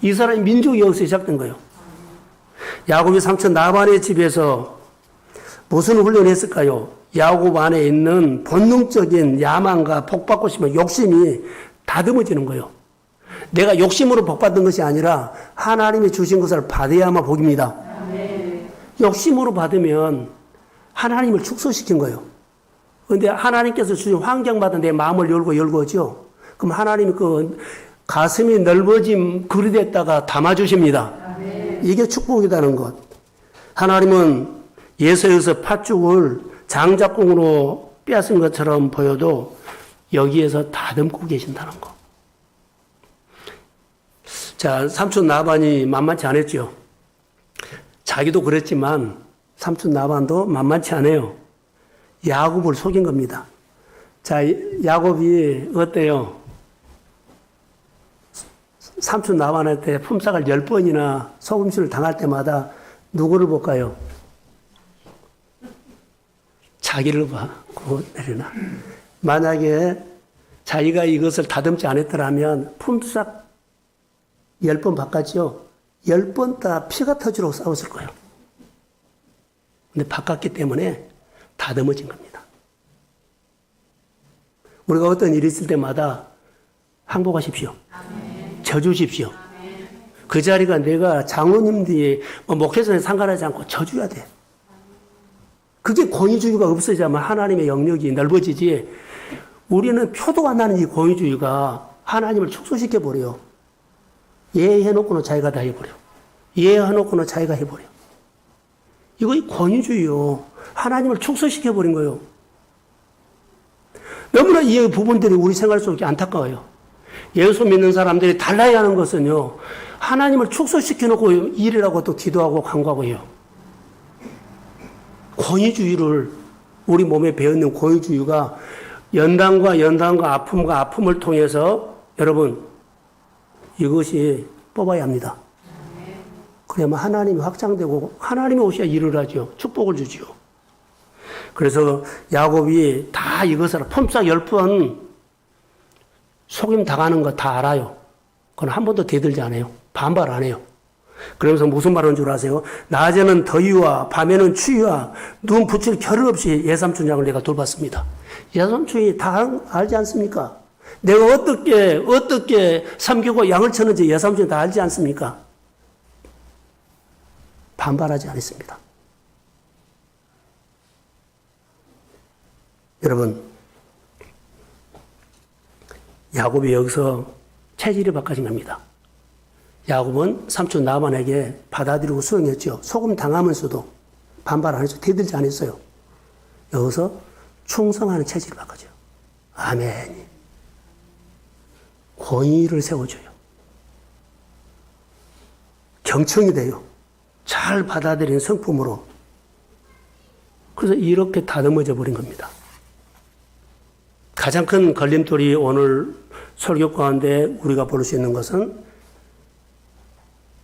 이스라엘 민족이 여기서 시작된 거예요. 야곱이 삼촌 라반의 집에서 무슨 훈련을 했을까요? 야곱 안에 있는 본능적인 야망과 복받고 싶은 욕심이 다듬어지는 거예요. 내가 욕심으로 복받은 것이 아니라 하나님이 주신 것을 받아야만 복입니다. 욕심으로 받으면 하나님을 축소시킨 거예요. 그런데 하나님께서 주신 환경마다 내 마음을 열고죠. 그럼 하나님이 그 가슴이 넓어진 그릇에다가 담아주십니다. 이게 축복이라는 것. 하나님은 예서에서 팥죽을 장작공으로 빼앗은 것처럼 보여도 여기에서 다듬고 계신다는 거. 자, 삼촌 나반이 만만치 않았죠. 자기도 그랬지만 삼촌 나반도 만만치 않아요. 야곱을 속인 겁니다. 자, 야곱이 어때요? 삼촌 나반한테 품삯을 10번이나 속임수를 당할 때마다 누구를 볼까요? 자기를 봐. 내려놔. 만약에 자기가 이것을 다듬지 않았더라면 품삯 10번 바꿨죠? 10번 다 피가 터지도록 싸웠을 거예요. 근데 바꿨기 때문에 다듬어진 겁니다. 우리가 어떤 일이 있을 때마다 항복하십시오. 져주십시오. 그 자리가 내가 장로님들이 목회자에 상관하지 않고 져줘야 돼. 그게 권위주의가 없어져야만 하나님의 영역이 넓어지지. 우리는 표도 안 나는 이 권위주의가 하나님을 축소시켜버려요. 해놓고는 자기가 다 해버려. 해놓고는 자기가 해버려. 이거 권위주의요. 하나님을 축소시켜버린 거예요. 너무나 이 부분들이 우리 생활 속에 안타까워요. 예수 믿는 사람들이 달라야 하는 것은요, 하나님을 축소시켜놓고 일이라고 또 기도하고 간구하고 해요. 권위주의를, 우리 몸에 배어있는 권위주의가 연단과 아픔과 아픔을 통해서 여러분, 이것이 뽑아야 합니다. 그러면 하나님이 확장되고 하나님이 오셔야 일을 하죠. 축복을 주죠. 그래서 야곱이 다 이것을 품삯 10번 속임 당하는 거 다 알아요. 그건 한 번도 대들지 않아요. 반발 안 해요. 그러면서 무슨 말하는 줄 아세요? 낮에는 더위와 밤에는 추위와 눈 붙일 겨를 없이 예삼촌 양을 내가 돌봤습니다. 예삼촌이 다 알지 않습니까? 내가 어떻게 삼키고 양을 쳤는지 예삼촌이 다 알지 않습니까? 반발하지 않았습니다. 여러분, 야곱이 여기서 체질이 바꿔진 겁니다. 야곱은 삼촌 라반에게 받아들이고 수용했죠. 소금 당하면서도 반발 안 했죠. 대들지 않았어요. 여기서 충성하는 체질이 바꿔져요. 아멘. 권위를 세워줘요. 경청이 돼요. 잘 받아들이는 성품으로. 그래서 이렇게 다듬어져 버린 겁니다. 가장 큰 걸림돌이 오늘 설교 가운데 우리가 볼 수 있는 것은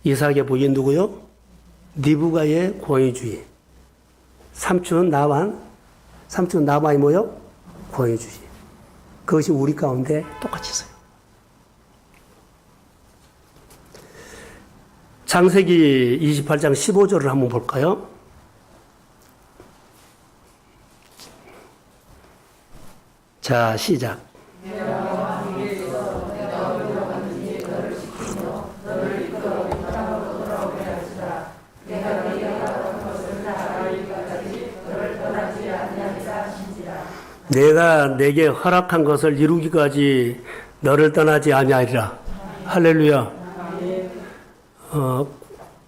이삭의 부인 누구요? 리브가의 권위주의. 삼촌 나반이 뭐요? 권위주의. 그것이 우리 가운데 똑같이 있어요. 창세기 28장 15절을 한번 볼까요? 자, 시작. 내가 내게 허락한 것을 이루기까지 너를 떠나지 아니하리라. 할렐루야.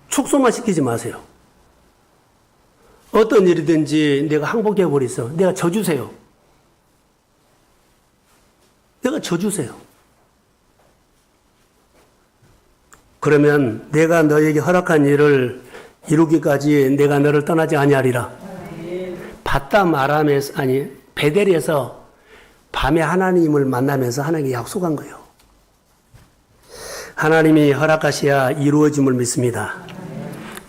축소만 시키지 마세요. 어떤 일이든지 내가 항복해 버리세요. 내가 져주세요. 내가 져주세요. 그러면 내가 너에게 허락한 일을 이루기까지 내가 너를 떠나지 아니하리라. 바담 아람에서 베델에서 밤에 하나님을 만나면서 하나님께 약속한 거예요. 하나님이 허락하셔야 이루어짐을 믿습니다.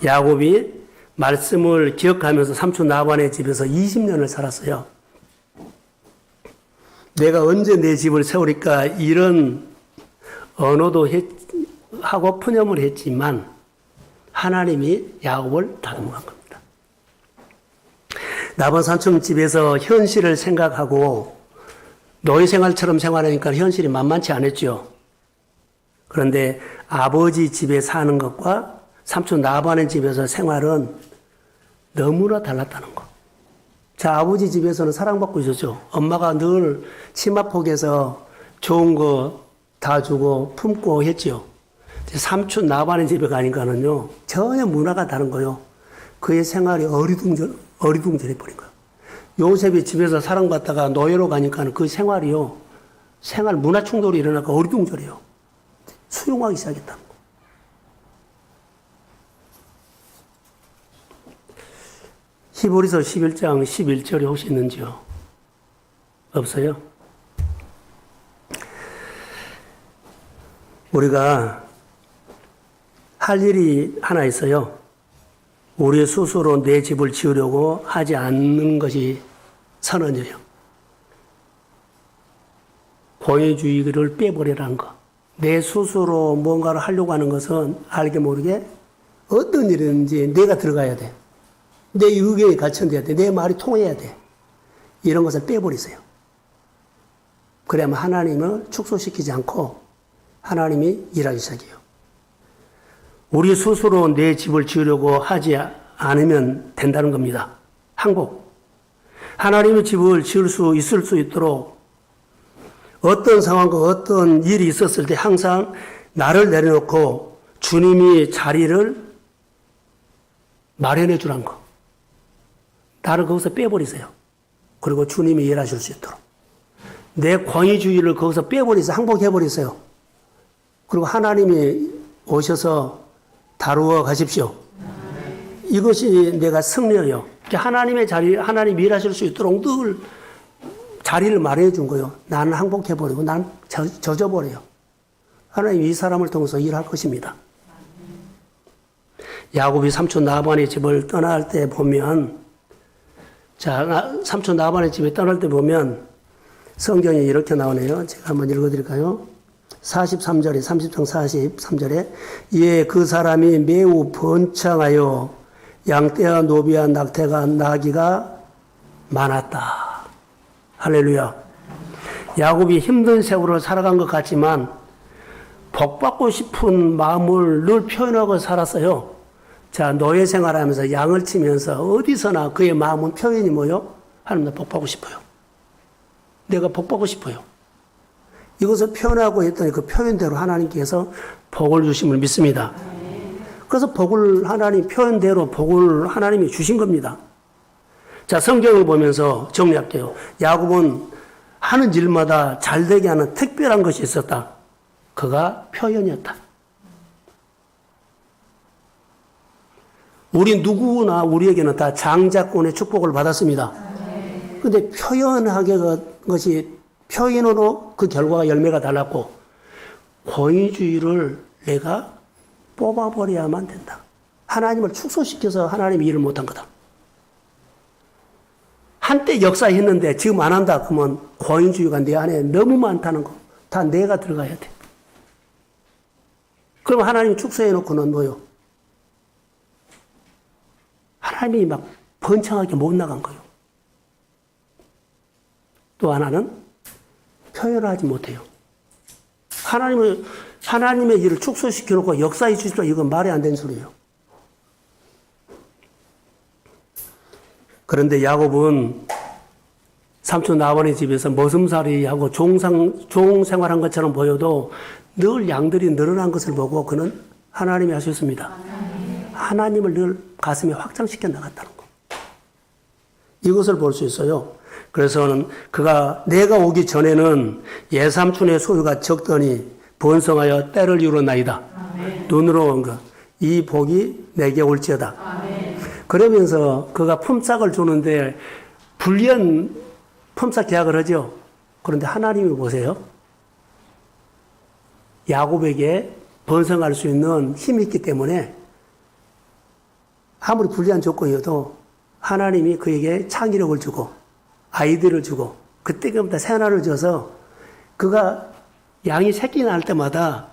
야곱이 말씀을 기억하면서 삼촌 라반의 집에서 20년을 살았어요. 내가 언제 내 집을 세우리까 이런 언어도 하고 푸념을 했지만 하나님이 야곱을 다듬어간 겁니다. 나번 삼촌 집에서 현실을 생각하고 노예 생활처럼 생활하니까 현실이 만만치 않았죠. 그런데 아버지 집에 사는 것과 삼촌 나반의 집에서 생활은 너무나 달랐다는 거. 자, 아버지 집에서는 사랑받고 있었죠. 엄마가 늘 치마폭에서 좋은 거 다 주고 품고 했죠. 삼촌 나반의 집에 가니까는요, 전혀 문화가 다른 거요. 그의 생활이 어리둥절해 버린 거예요. 요셉이 집에서 사랑받다가 노예로 가니까는 그 생활이요, 생활 문화 충돌이 일어나고 어리둥절해요. 수용하기 시작했다는 거. 히브리서 11장 11절이 혹시 있는지요? 없어요? 우리가 할 일이 하나 있어요. 우리 스스로 내 집을 지으려고 하지 않는 것이 선언이에요. 권위주의를 빼버리라는 거. 내 스스로 뭔가를 하려고 하는 것은 알게 모르게 어떤 일이든지 내가 들어가야 돼. 내 의견이 갖춰져야 돼. 내 말이 통해야 돼. 이런 것을 빼버리세요. 그래야만 하나님을 축소시키지 않고 하나님이 일하기 시작해요. 우리 스스로 내 집을 지으려고 하지 않으면 된다는 겁니다. 항복. 하나님의 집을 지을 수 있을 수 있도록 어떤 상황과 어떤 일이 있었을 때 항상 나를 내려놓고 주님이 자리를 마련해 주란 거. 나를 거기서 빼버리세요. 그리고 주님이 일하실 수 있도록. 내 권위주의를 거기서 빼버리세요. 항복해버리세요. 그리고 하나님이 오셔서 다루어 가십시오. 이것이 내가 승리예요. 하나님의 자리, 하나님이 일하실 수 있도록 늘 자리를 마련해 준 거예요. 나는 항복해버리고 나는 젖어버려요. 하나님 이 사람을 통해서 일할 것입니다. 야곱이 삼촌 나반의 집을 떠날 때 보면, 자, 삼촌 나반의 집에 떠날 때 보면 성경에 이렇게 나오네요. 제가 한번 읽어드릴까요? 43절에, 30장 43절에, 예, 그 사람이 매우 번창하여 양떼와 노비와 낙태가 나귀가 많았다. 할렐루야. 야곱이 힘든 세월을 살아간 것 같지만 복받고 싶은 마음을 늘 표현하고 살았어요. 자, 노예 생활하면서 양을 치면서 어디서나 그의 마음은 표현이 뭐요? 하나님, 나 복받고 싶어요. 내가 복받고 싶어요. 이것을 표현하고 했더니 그 표현대로 하나님께서 복을 주심을 믿습니다. 그래서 복을 하나님 표현대로 복을 하나님이 주신 겁니다. 자, 성경을 보면서 정리할게요. 야곱은 하는 일마다 잘되게 하는 특별한 것이 있었다. 그가 표현이었다. 우리 누구나 우리에게는 다 장자권의 축복을 받았습니다. 그런데 표현하게 것이 표현으로 그 결과가 열매가 달랐고, 권위주의를 내가 뽑아버려야만 된다. 하나님을 축소시켜서 하나님이 일을 못한 거다. 한때 역사했는데 지금 안 한다. 그러면 권위주의가 내 안에 너무 많다는 거. 다 내가 들어가야 돼. 그럼 하나님 축소해놓고는 뭐요? 하나님이 막 번창하게 못 나간 거예요. 또 하나는 표현을 하지 못해요. 하나님의 일을 축소시켜놓고 역사해 주시라, 이건 말이 안 되는 소리예요. 그런데 야곱은 삼촌 라반의 집에서 머슴살이하고 종 생활한 것처럼 보여도 늘 양들이 늘어난 것을 보고 그는 하나님이 하셨습니다. 하나님을 늘 가슴에 확장시켜 나갔다는 거. 이것을 볼 수 있어요. 그래서는 그가 내가 오기 전에는 예삼촌의 소유가 적더니 번성하여 때를 이루나이다. 눈으로 온 것. 이 복이 내게 올지어다. 아멘. 그러면서 그가 품삯을 주는데 불리한 품삯 계약을 하죠. 그런데 하나님이 보세요. 야곱에게 번성할 수 있는 힘이 있기 때문에 아무리 불리한 조건이어도 하나님이 그에게 창의력을 주고 아이디어를 주고 그때부터 새날을 줘서 그가 양이 새끼 낳을 때마다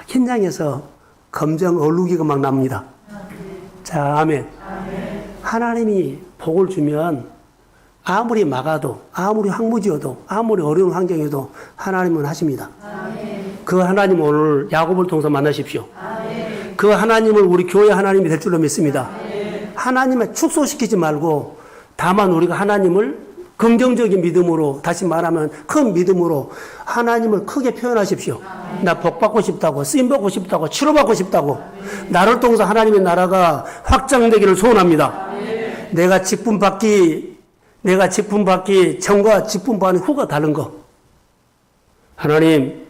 흰 양에서 검정 얼룩이가 막 납니다. 자, 아멘. 하나님이 복을 주면 아무리 막아도, 아무리 황무지어도, 아무리 어려운 환경에도 하나님은 하십니다. 그 하나님 오늘 야곱을 통해서 만나십시오. 그 하나님을 우리 교회 하나님이 될 줄로 믿습니다. 하나님을 축소시키지 말고 다만 우리가 하나님을 긍정적인 믿음으로, 다시 말하면 큰 믿음으로 하나님을 크게 표현하십시오. 나 복받고 싶다고, 쓰임받고 싶다고, 치료받고 싶다고. 나를 통해서 하나님의 나라가 확장되기를 소원합니다. 내가 직분 받기 전과 직분 받는 후가 다른 거. 하나님,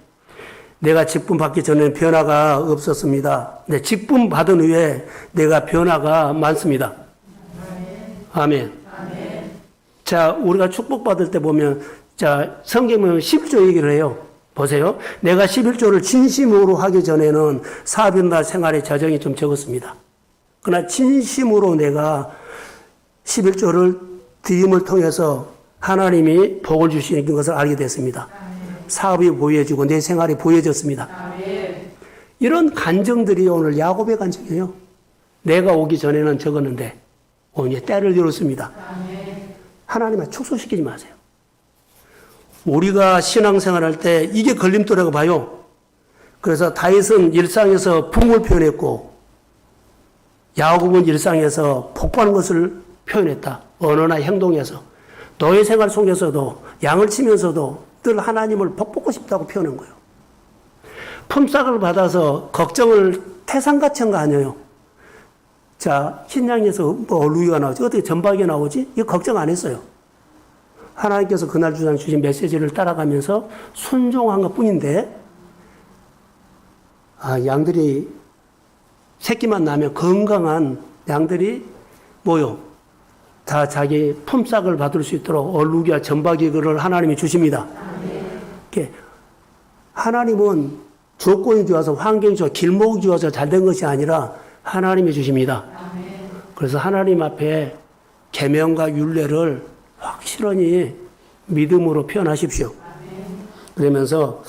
내가 직분 받기 전에는 변화가 없었습니다. 내 직분 받은 후에 내가 변화가 많습니다. 아멘. 자, 우리가 축복받을 때 보면, 자, 성경은 11조 얘기를 해요. 보세요. 내가 11조를 진심으로 하기 전에는 사업이나 생활의 자정이 좀 적었습니다. 그러나 진심으로 내가 11조를 드림을 통해서 하나님이 복을 주시는 것을 알게 됐습니다. 사업이 보여지고 내 생활이 보여졌습니다. 이런 간증들이 오늘 야곱의 간증이에요. 내가 오기 전에는 적었는데 오늘 때를 이뤘습니다. 하나님을 축소시키지 마세요. 우리가 신앙생활할 때 이게 걸림돌이라고 봐요. 그래서 다윗은 일상에서 붕을 표현했고 야곱은 일상에서 복받는 것을 표현했다. 언어나 행동에서. 노예 생활 속에서도 양을 치면서도 늘 하나님을 복받고 싶다고 표현한 거예요. 품삯을 받아서 걱정을 태산같이 한 거 아니에요. 자, 신약에서 뭐 루이가 나오지? 어떻게 전박이 나오지? 이거 걱정 안 했어요. 하나님께서 그날 주신 메시지를 따라가면서 순종한 것 뿐인데, 양들이 새끼만 나면 건강한 양들이 뭐요? 다 자기 품삯을 받을 수 있도록 얼룩이와 전박이를 하나님이 주십니다. 하나님은 조건이 좋아서 환경이 좋아 길목이 좋아서 잘된 것이 아니라 하나님이 주십니다. 그래서 하나님 앞에 계명과 율례를 확실히 믿음으로 표현하십시오. 그러면서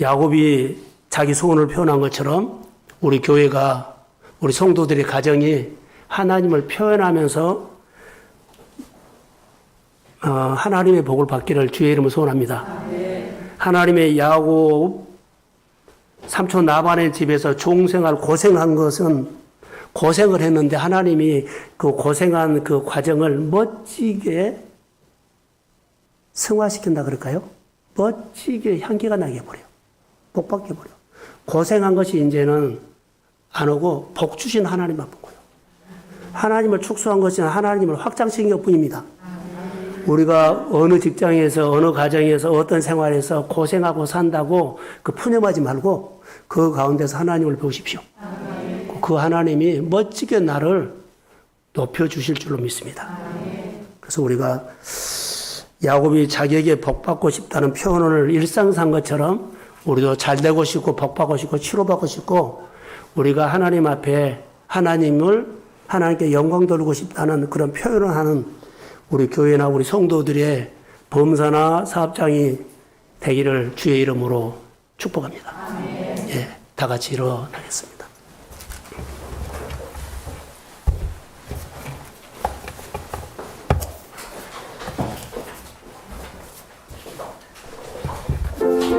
야곱이 자기 소원을 표현한 것처럼 우리 교회가 우리 성도들의 가정이 하나님을 표현하면서 하나님의 복을 받기를 주의 이름으로 소원합니다. 하나님의 야곱 삼촌 라반의 집에서 종생활 고생한 것은 고생을 했는데 하나님이 그 고생한 그 과정을 멋지게 승화시킨다 그럴까요? 멋지게 향기가 나게 해버려요. 복 받게 해버려요. 고생한 것이 이제는 안 오고 복 주신 하나님만 본 거예요. 하나님을 축소한 것은 하나님을 확장시킨 것 뿐입니다. 우리가 어느 직장에서 어느 가정에서 어떤 생활에서 고생하고 산다고 그 푸념하지 말고 그 가운데서 하나님을 보십시오. 그 하나님이 멋지게 나를 높여주실 줄로 믿습니다. 그래서 우리가 야곱이 자기에게 복받고 싶다는 표현을 일상산 것처럼 우리도 잘되고 싶고 복받고 싶고 치료받고 싶고 우리가 하나님 앞에 하나님께 영광 돌리고 싶다는 그런 표현을 하는 우리 교회나 우리 성도들의 범사나 사업장이 되기를 주의 이름으로 축복합니다. 예, 다 같이 일어나겠습니다.